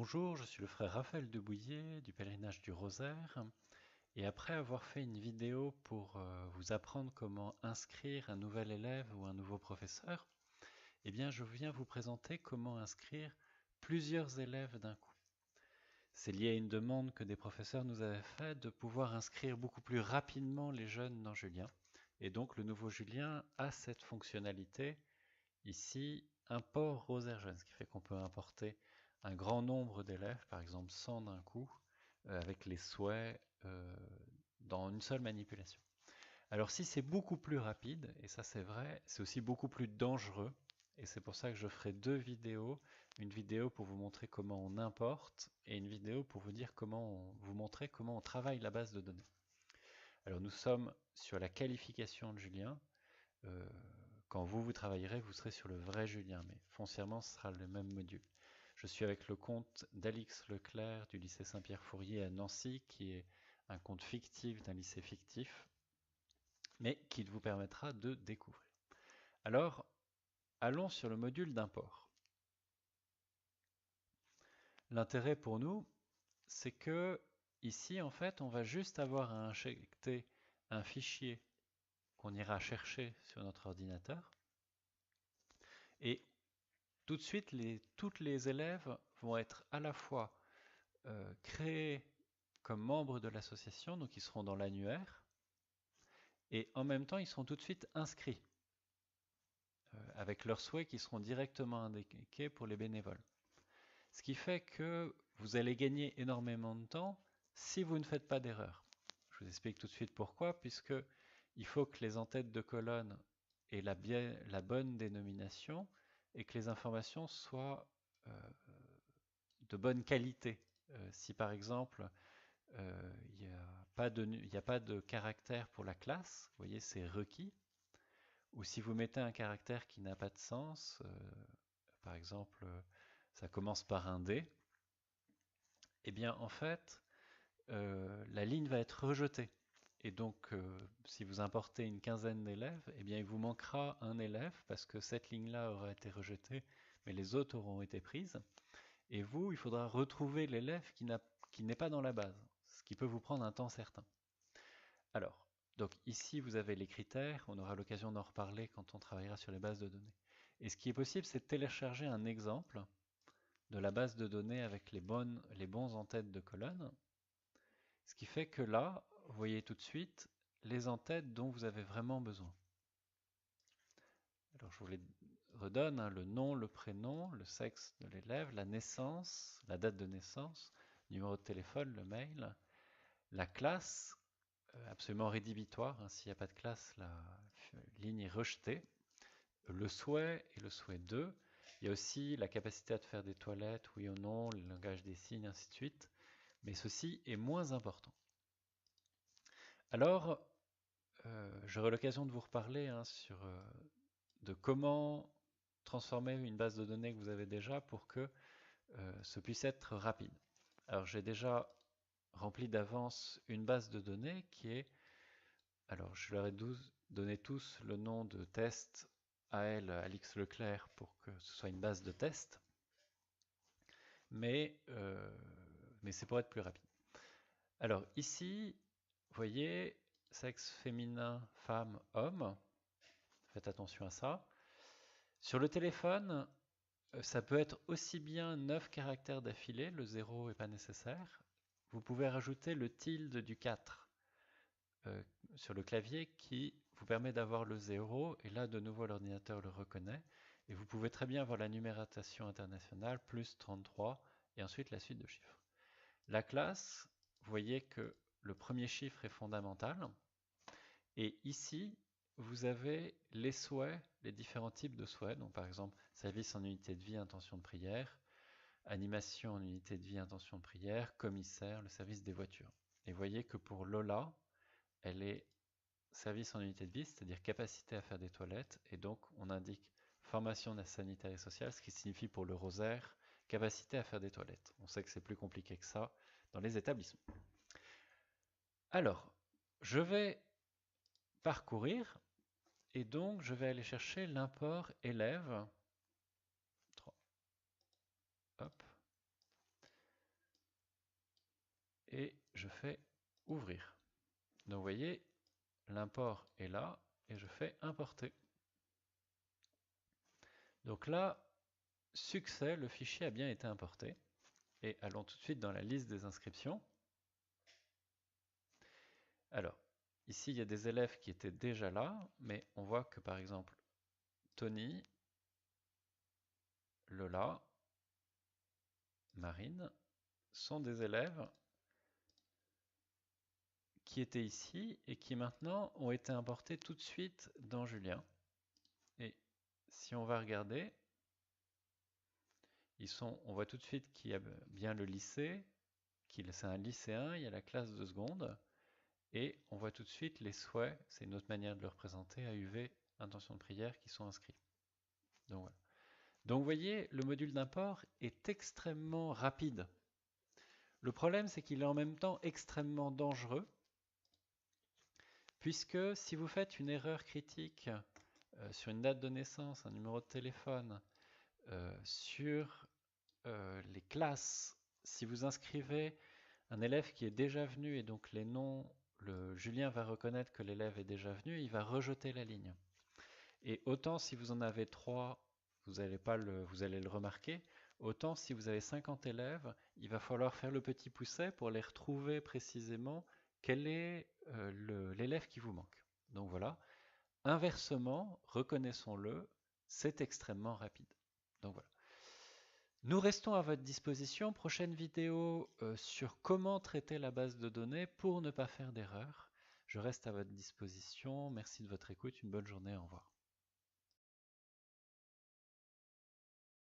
Bonjour, je suis le frère Raphaël de Bouillet du Pèlerinage du Rosaire et après avoir fait une vidéo pour vous apprendre comment inscrire un nouvel élève ou un nouveau professeur, eh bien je viens vous présenter comment inscrire plusieurs élèves d'un coup. C'est lié à une demande que des professeurs nous avaient faite de pouvoir inscrire beaucoup plus rapidement les jeunes dans Julien. Et donc le nouveau Julien a cette fonctionnalité ici, import Rosaire Jeune, ce qui fait qu'on peut importer un grand nombre d'élèves, par exemple 100 d'un coup, avec les souhaits dans une seule manipulation. Alors si c'est beaucoup plus rapide, et ça c'est vrai, c'est aussi beaucoup plus dangereux, et c'est pour ça que je ferai deux vidéos, une vidéo pour vous montrer comment on importe, et une vidéo pour vous dire vous montrer comment on travaille la base de données. Alors nous sommes sur la qualification de Julien. Euh, Quand vous travaillerez, vous serez sur le vrai Julien, mais foncièrement, ce sera le même module. Je suis avec le compte d'Alix Leclerc du lycée Saint-Pierre-Fourier à Nancy, qui est un compte fictif d'un lycée fictif, mais qui vous permettra de découvrir. Alors, allons sur le module d'import. L'intérêt pour nous, c'est que ici, en fait, on va juste avoir à injecter un fichier qu'on ira chercher sur notre ordinateur. Et tout de suite, toutes les élèves vont être à la fois créés comme membres de l'association, donc ils seront dans l'annuaire, et en même temps, ils seront tout de suite inscrits, avec leurs souhaits qui seront directement indiqués pour les bénévoles. Ce qui fait que vous allez gagner énormément de temps si vous ne faites pas d'erreur. Je vous explique tout de suite pourquoi, puisque il faut que les en-têtes de colonne aient la bonne dénomination et que les informations soient euh, de bonne qualité. Si par exemple il n'y a pas de caractère pour la classe, vous voyez c'est requis, ou si vous mettez un caractère qui n'a pas de sens, par exemple ça commence par un D, eh bien en fait la ligne va être rejetée. Et donc, si vous importez une quinzaine d'élèves, eh bien, il vous manquera un élève parce que cette ligne-là aura été rejetée, mais les autres auront été prises. Et vous, il faudra retrouver l'élève qui n'est pas dans la base, ce qui peut vous prendre un temps certain. Alors, donc ici, vous avez les critères. On aura l'occasion d'en reparler quand on travaillera sur les bases de données. Et ce qui est possible, c'est de télécharger un exemple de la base de données avec les bons en-têtes de colonne. Ce qui fait que là, vous voyez tout de suite les en-têtes dont vous avez vraiment besoin. Alors je vous les redonne, hein, le nom, le prénom, le sexe de l'élève, la naissance, la date de naissance, numéro de téléphone, le mail, la classe, absolument rédhibitoire, hein, s'il n'y a pas de classe, la ligne est rejetée, le souhait et le souhait 2. Il y a aussi la capacité à faire des toilettes, oui ou non, le langage des signes, ainsi de suite. Mais ceci est moins important. Alors, j'aurai l'occasion de vous reparler hein, de comment transformer une base de données que vous avez déjà pour que ce puisse être rapide. Alors j'ai déjà rempli d'avance une base de données qui est, alors je leur ai donné tous le nom de test AL Alix Leclerc pour que ce soit une base de test, mais, mais c'est pour être plus rapide. Alors ici, vous voyez, sexe féminin, femme, homme, faites attention à ça. Sur le téléphone, ça peut être aussi bien 9 caractères d'affilée, le 0 n'est pas nécessaire. Vous pouvez rajouter le tilde du 4 euh, sur le clavier qui vous permet d'avoir le 0, et là de nouveau l'ordinateur le reconnaît, et vous pouvez très bien avoir la numérotation internationale, plus 33, et ensuite la suite de chiffres. La classe, vous voyez que le premier chiffre est fondamental, et ici, vous avez les souhaits, les différents types de souhaits, donc par exemple service en unité de vie, intention de prière, animation en unité de vie, intention de prière, commissaire, le service des voitures. Et vous voyez que pour Lola, elle est service en unité de vie, c'est-à-dire capacité à faire des toilettes, et donc on indique formation sanitaire et sociale, ce qui signifie pour le rosaire, capacité à faire des toilettes. On sait que c'est plus compliqué que ça dans les établissements. Alors, je vais parcourir, et donc je vais aller chercher l'import élève. Hop. je fais ouvrir. Donc vous voyez, l'import est là et je fais importer. Donc là, succès, le fichier a bien été importé. Et allons tout de suite dans la liste des inscriptions. Alors, ici, il y a des élèves qui étaient déjà là, mais on voit que par exemple, Tony, Lola, Marine sont des élèves qui étaient ici et qui maintenant ont été importés tout de suite dans Julien. Et si on va regarder, on voit tout de suite qu'il y a bien le lycée, c'est un lycéen, il y a la classe de seconde, et on voit tout de suite les souhaits, c'est une autre manière de le représenter, AUV, intention de prière, qui sont inscrits. Donc voilà. Donc vous voyez, le module d'import est extrêmement rapide. Le problème, c'est qu'il est en même temps extrêmement dangereux, puisque si vous faites une erreur critique sur une date de naissance, un numéro de téléphone, sur les classes, si vous inscrivez un élève qui est déjà venu et donc les noms, Julien va reconnaître que l'élève est déjà venu, il va rejeter la ligne. Et autant si vous en avez 3, vous allez le remarquer, autant si vous avez 50 élèves, il va falloir faire le petit pousset pour les retrouver précisément quel est l'élève qui vous manque. Donc voilà. Inversement, reconnaissons-le, c'est extrêmement rapide. Donc voilà. Nous restons à votre disposition. Prochaine vidéo sur comment traiter la base de données pour ne pas faire d'erreur. Je reste à votre disposition. Merci de votre écoute. Une bonne journée. Au revoir.